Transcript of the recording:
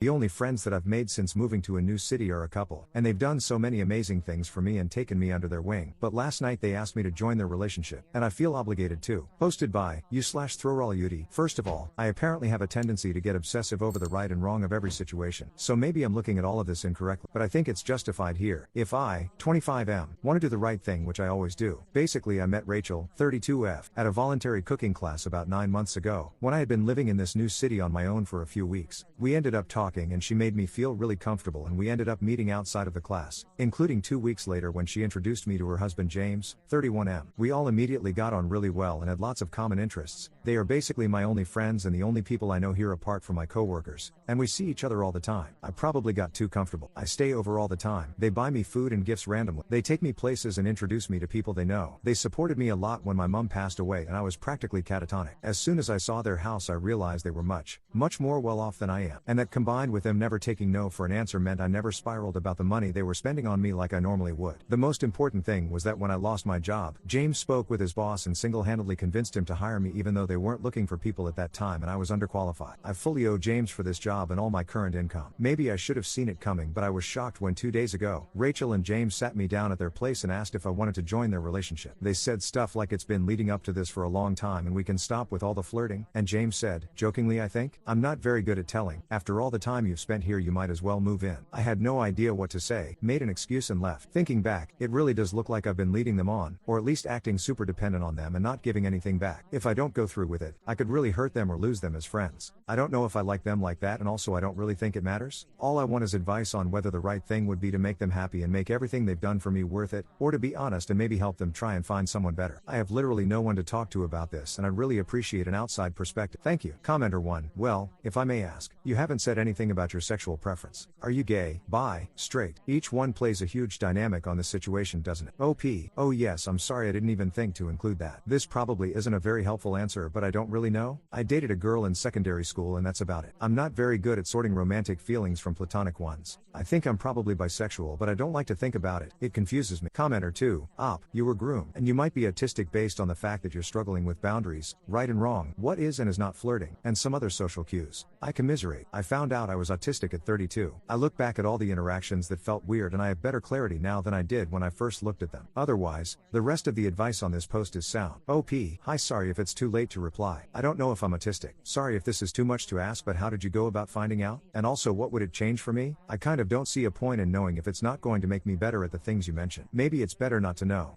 The only friends that I've made since moving to a new city are a couple, and they've done so many amazing things for me and taken me under their wing, but last night they asked me to join their relationship, and I feel obligated to. Posted by you/Throwrallyuti. First of all, I apparently have a tendency to get obsessive over the right and wrong of every situation, so maybe I'm looking at all of this incorrectly, but I think it's justified here. If I, 25M, want to do the right thing, which I always do. Basically, I met Rachel, 32F, at a voluntary cooking class about 9 months ago, when I had been living in this new city on my own for a few weeks. We ended up talking and she made me feel really comfortable, and we ended up meeting outside of the class, including 2 weeks later when she introduced me to her husband James, 31M. We all immediately got on really well and had lots of common interests. They are basically my only friends and the only people I know here apart from my coworkers, and we see each other all the time. I probably got too comfortable. I stay over all the time. They buy me food and gifts randomly. They take me places and introduce me to people they know. They supported me a lot when my mom passed away and I was practically catatonic. As soon as I saw their house I realized they were much more well off than I am, and that combined with them never taking no for an answer meant I never spiraled about the money they were spending on me like I normally would. The most important thing was that when I lost my job, James spoke with his boss and single-handedly convinced him to hire me even though they weren't looking for people at that time and I was underqualified. I fully owe James for this job and all my current income. Maybe I should have seen it coming, but I was shocked when 2 days ago, Rachel and James sat me down at their place and asked if I wanted to join their relationship. They said stuff like it's been leading up to this for a long time and we can stop with all the flirting, and James said, jokingly I think, I'm not very good at telling, after all the time you've spent here you might as well move in. I had no idea what to say, made an excuse and left. Thinking back, it really does look like I've been leading them on, or at least acting super dependent on them and not giving anything back. If I don't go through with it, I could really hurt them or lose them as friends. I don't know if I like them like that, and also I don't really think it matters. All I want is advice on whether the right thing would be to make them happy and make everything they've done for me worth it, or to be honest and maybe help them try and find someone better. I have literally no one to talk to about this and I really appreciate an outside perspective. Thank you. Commenter 1. Well, if I may ask, you haven't said anything about your sexual preference. Are you gay, bi, straight? Each one plays a huge dynamic on the situation, doesn't it? OP. Oh yes, I'm sorry I didn't even think to include that. This probably isn't a very helpful answer, but I don't really know. I dated a girl in secondary school and that's about it. I'm not very good at sorting romantic feelings from platonic ones. I think I'm probably bisexual, but I don't like to think about it. It confuses me. Commenter 2. You were groomed. And you might be autistic based on the fact that you're struggling with boundaries, right and wrong, what is and is not flirting, and some other social cues. I commiserate. I found out I was autistic at 32. I look back at all the interactions that felt weird and I have better clarity now than I did when I first looked at them. Otherwise, the rest of the advice on this post is sound. OP. Hi, sorry if it's too late to reply. I don't know if I'm autistic. Sorry if this is too much to ask, but how did you go about finding out? And also, what would it change for me? I kind of don't see a point in knowing if it's not going to make me better at the things you mentioned. Maybe it's better not to know.